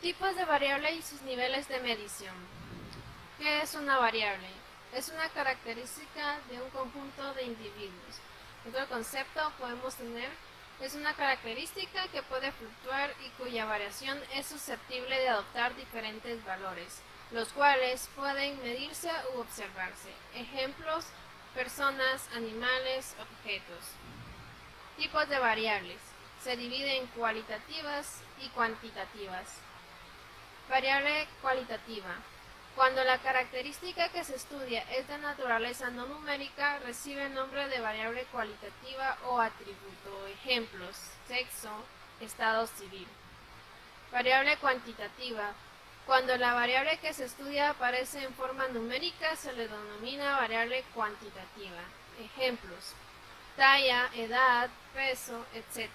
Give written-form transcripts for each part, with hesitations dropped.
Tipos de variable y sus niveles de medición. ¿Qué es una variable? Es una característica de un conjunto de individuos. Otro concepto podemos tener es una característica que puede fluctuar y cuya variación es susceptible de adoptar diferentes valores, los cuales pueden medirse u observarse. Ejemplos: personas, animales, objetos. Tipos de variables. Se dividen en cualitativas y cuantitativas. Variable cualitativa. Cuando la característica que se estudia es de naturaleza no numérica, recibe el nombre de variable cualitativa o atributo. Ejemplos: sexo, estado civil. Variable cuantitativa. Cuando la variable que se estudia aparece en forma numérica, se le denomina variable cuantitativa. Ejemplos: talla, edad, peso, etc.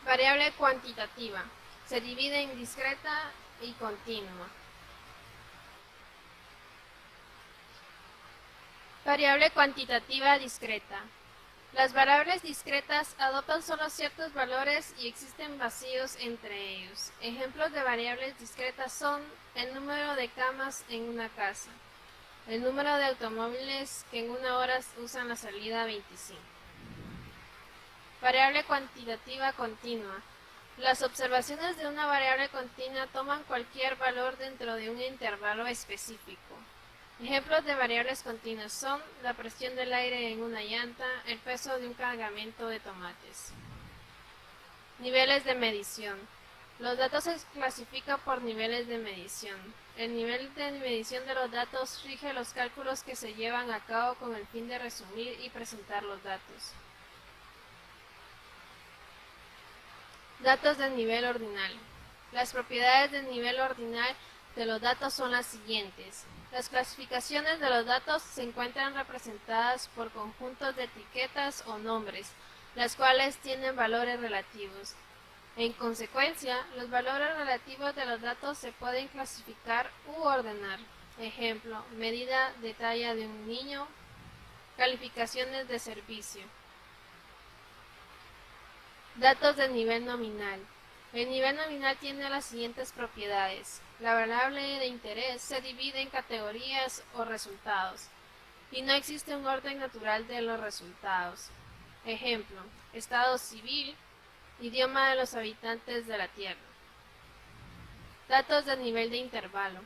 Variable cuantitativa. Se divide en discreta y continua. Variable cuantitativa discreta. Las variables discretas adoptan solo ciertos valores y existen vacíos entre ellos. Ejemplos de variables discretas son el número de camas en una casa, el número de automóviles que en una hora usan la salida 25. Variable cuantitativa continua. Las observaciones de una variable continua toman cualquier valor dentro de un intervalo específico. Ejemplos de variables continuas son la presión del aire en una llanta, el peso de un cargamento de tomates. Niveles de medición. Los datos se clasifican por niveles de medición. El nivel de medición de los datos rige los cálculos que se llevan a cabo con el fin de resumir y presentar los datos. Datos del nivel ordinal. Las propiedades del nivel ordinal de los datos son las siguientes. Las clasificaciones de los datos se encuentran representadas por conjuntos de etiquetas o nombres, las cuales tienen valores relativos. En consecuencia, los valores relativos de los datos se pueden clasificar u ordenar. Ejemplo: medida de talla de un niño. Calificaciones de servicio. Datos del nivel nominal. El nivel nominal tiene las siguientes propiedades. La variable de interés se divide en categorías o resultados, y no existe un orden natural de los resultados. Ejemplo: estado civil, idioma de los habitantes de la Tierra. Datos del nivel de intervalo.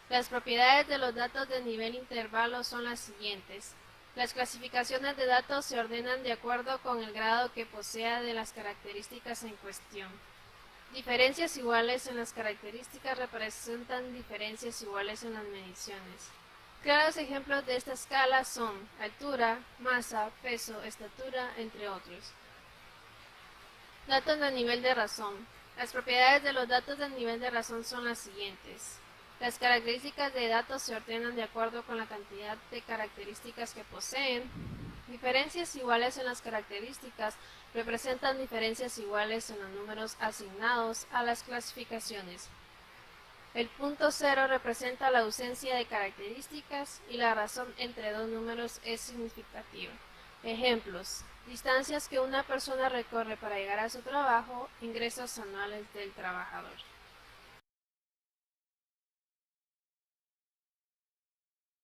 Las propiedades de los datos de nivel intervalo son las siguientes. Las clasificaciones de datos se ordenan de acuerdo con el grado que posea de las características en cuestión. Diferencias iguales en las características representan diferencias iguales en las mediciones. Claros ejemplos de esta escala son altura, masa, peso, estatura, entre otros. Datos de nivel de razón. Las propiedades de los datos del nivel de razón son las siguientes. Las características de datos se ordenan de acuerdo con la cantidad de características que poseen. Diferencias iguales en las características representan diferencias iguales en los números asignados a las clasificaciones. El punto cero representa la ausencia de características y la razón entre dos números es significativa. Ejemplos: distancias que una persona recorre para llegar a su trabajo, ingresos anuales del trabajador.